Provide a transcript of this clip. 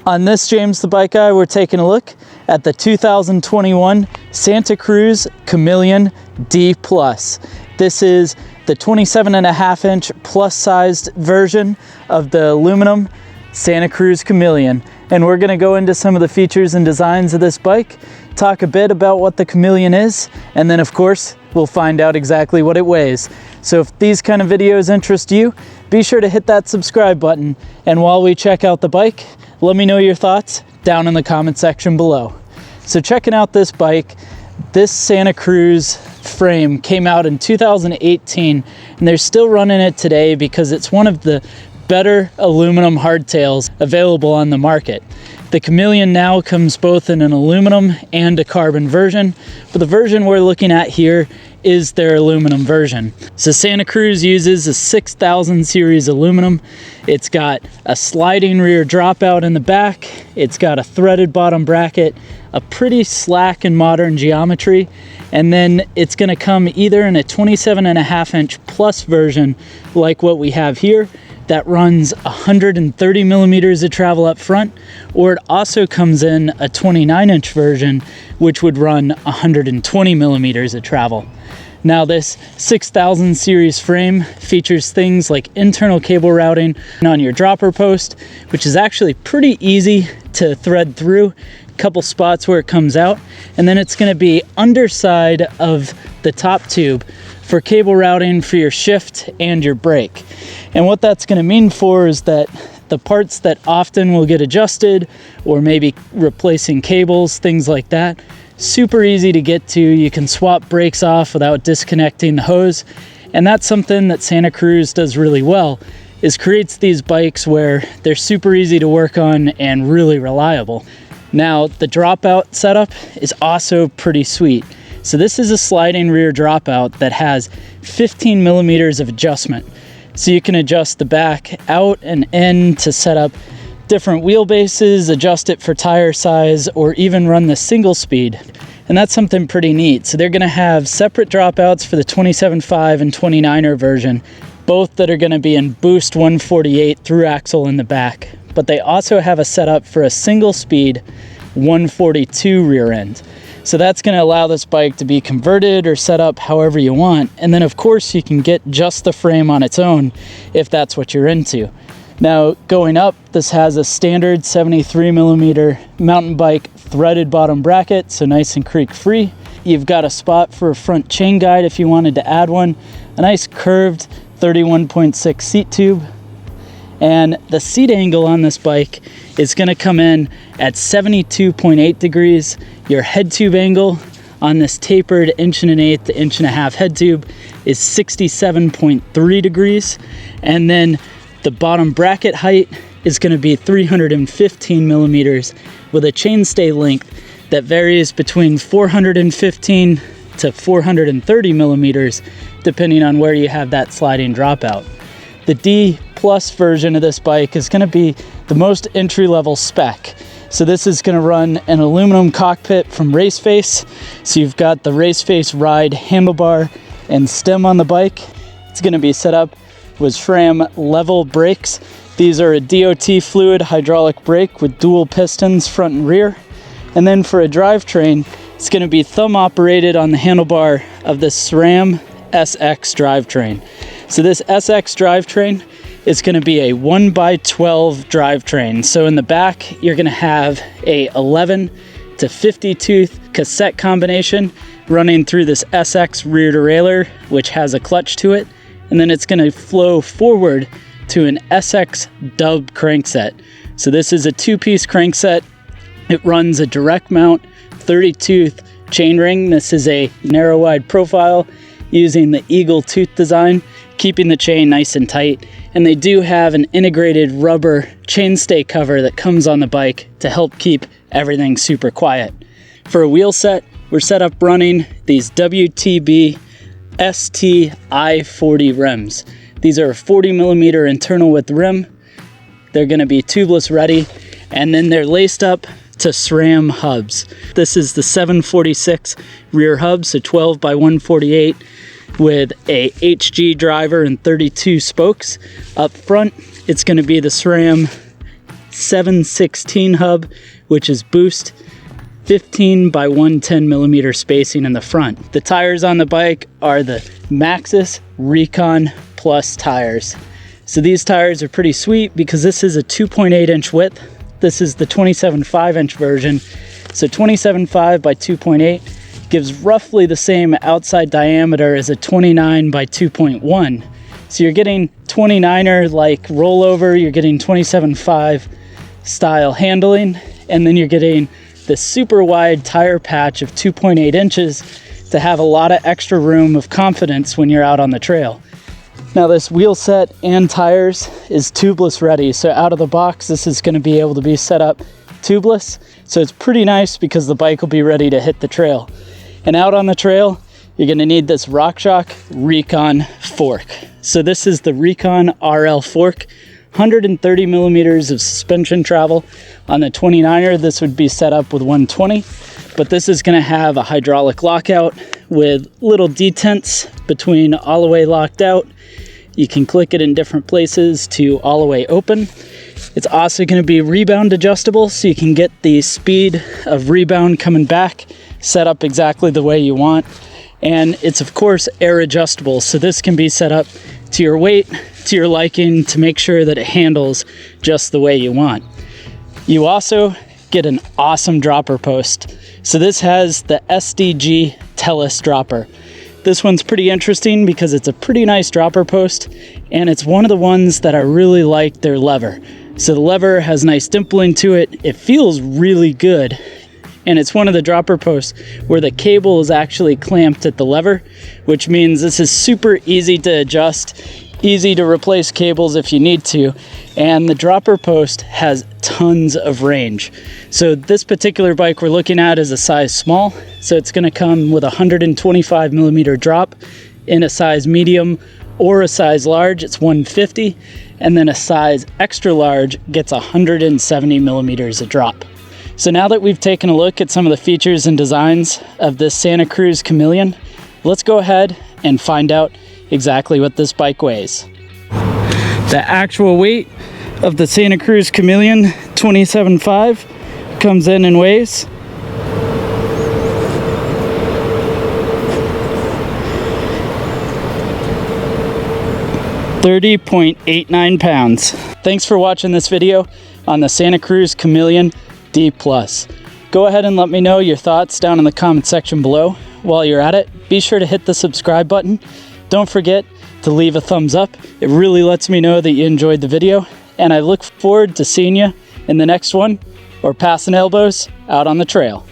On this James the Bike Guy, we're taking a look at the 2021 Santa Cruz Chameleon D+. This is the 27.5-inch plus-sized version of the aluminum Santa Cruz Chameleon. And we're gonna go into some of the features and designs of this bike, talk a bit about what the Chameleon is, and then of course, we'll find out exactly what it weighs. So if these kind of videos interest you, be sure to hit that subscribe button. And while we check out the bike, let me know your thoughts down in the comment section below. So checking out this bike, this Santa Cruz frame came out in 2018, and they're still running it today because it's one of the better aluminum hardtails available on the market. The Chameleon now comes both in an aluminum and a carbon version, but the version we're looking at here is their aluminum version. So Santa Cruz uses a 6000 series aluminum. It's got a sliding rear dropout in the back. It's got a threaded bottom bracket, a pretty slack and modern geometry, and then it's gonna come either in a 27.5-inch plus version like what we have here, that runs 130 millimeters of travel up front, or it also comes in a 29-inch version, which would run 120 millimeters of travel. Now this 6000 series frame features things like internal cable routing on your dropper post, which is actually pretty easy to thread through, a couple spots where it comes out, and then it's gonna be underside of the top tube for cable routing for your shift and your brake. And what that's gonna mean for is that the parts that often will get adjusted, or maybe replacing cables, things like that, super easy to get to. You can swap brakes off without disconnecting the hose. And that's something that Santa Cruz does really well, is creates these bikes where they're super easy to work on and really reliable. Now, the dropout setup is also pretty sweet. So this is a sliding rear dropout that has 15 millimeters of adjustment. So you can adjust the back out and in to set up different wheelbases, adjust it for tire size, or even run the single speed. And that's something pretty neat. So they're gonna have separate dropouts for the 27.5 and 29er version, both that are gonna be in boost 148 through axle in the back. But they also have a setup for a single speed 142 rear end. So that's gonna allow this bike to be converted or set up however you want. And then of course you can get just the frame on its own if that's what you're into. Now going up, this has a standard 73 millimeter mountain bike threaded bottom bracket, so nice and creak free. You've got a spot for a front chain guide if you wanted to add one, a nice curved 31.6 seat tube. And the seat angle on this bike is gonna come in at 72.8 degrees. Your head tube angle on this tapered 1.125 to 1.5 head tube is 67.3 degrees. And then the bottom bracket height is gonna be 315 millimeters with a chainstay length that varies between 415 to 430 millimeters, depending on where you have that sliding dropout. The D+ version of this bike is gonna be the most entry-level spec. So this is gonna run an aluminum cockpit from Raceface. So you've got the Raceface ride handlebar and stem on the bike. It's gonna be set up with SRAM level brakes. These are a DOT fluid hydraulic brake with dual pistons front and rear. And then for a drivetrain, it's gonna be thumb operated on the handlebar of the SRAM SX drivetrain. So this SX drivetrain is gonna be a 1x12 drivetrain. So in the back, you're gonna have a 11 to 50 tooth cassette combination running through this SX rear derailleur, which has a clutch to it. And then it's gonna flow forward to an SX dub crankset. So this is a 2-piece crankset. It runs a direct mount 30 tooth chainring. This is a narrow wide profile using the eagle tooth design, keeping the chain nice and tight. And they do have an integrated rubber chainstay cover that comes on the bike to help keep everything super quiet. For a wheel set, we're set up running these WTB ST I-40 rims. These are a 40 millimeter internal width rim. They're gonna be tubeless ready, and then they're laced up to SRAM hubs. This is the 746 rear hub, so 12 by 148 with a HG driver and 32 spokes. Up front, it's gonna be the SRAM 716 hub, which is boost, 15 by 110 millimeter spacing in the front. The tires on the bike are the Maxxis Recon Plus tires. So these tires are pretty sweet because this is a 2.8 inch width. This is the 27.5 inch version. So 27.5 by 2.8 gives roughly the same outside diameter as a 29 by 2.1. So you're getting 29er like rollover, you're getting 27.5 style handling, and then you're getting this super wide tire patch of 2.8 inches to have a lot of extra room of confidence when you're out on the trail. Now this wheel set and tires is tubeless ready. So out of the box, this is going to be able to be set up tubeless. So it's pretty nice because the bike will be ready to hit the trail. And out on the trail, you're going to need this RockShox Recon fork. So this is the Recon RL fork, 130 millimeters of suspension travel. On the 29er, this would be set up with 120, but this is going to have a hydraulic lockout with little detents between all the way locked out. You can click it in different places to all the way open. It's also going to be rebound adjustable, so you can get the speed of rebound coming back set up exactly the way you want. And it's of course air adjustable, so this can be set up to your weight, to your liking, to make sure that it handles just the way you want. You also get an awesome dropper post. So this has the SDG Tellus dropper. This one's pretty interesting because it's a pretty nice dropper post, and it's one of the ones that I really like their lever. So the lever has nice dimpling to it. It feels really good. And it's one of the dropper posts where the cable is actually clamped at the lever, which means this is super easy to adjust, easy to replace cables if you need to. And the dropper post has tons of range. So this particular bike we're looking at is a size small. So it's gonna come with a 125 millimeter drop. In a size medium or a size large, it's 150. And then a size extra large gets 170 millimeters of drop. So now that we've taken a look at some of the features and designs of this Santa Cruz Chameleon, let's go ahead and find out exactly what this bike weighs. The actual weight of the Santa Cruz Chameleon 27.5 comes in and weighs 30.89 pounds. Thanks for watching this video on the Santa Cruz Chameleon D+. Go ahead and let me know your thoughts down in the comment section below. While you're at it, be sure to hit the subscribe button. Don't forget to leave a thumbs up. It really lets me know that you enjoyed the video, and I look forward to seeing you in the next one, or passing elbows out on the trail.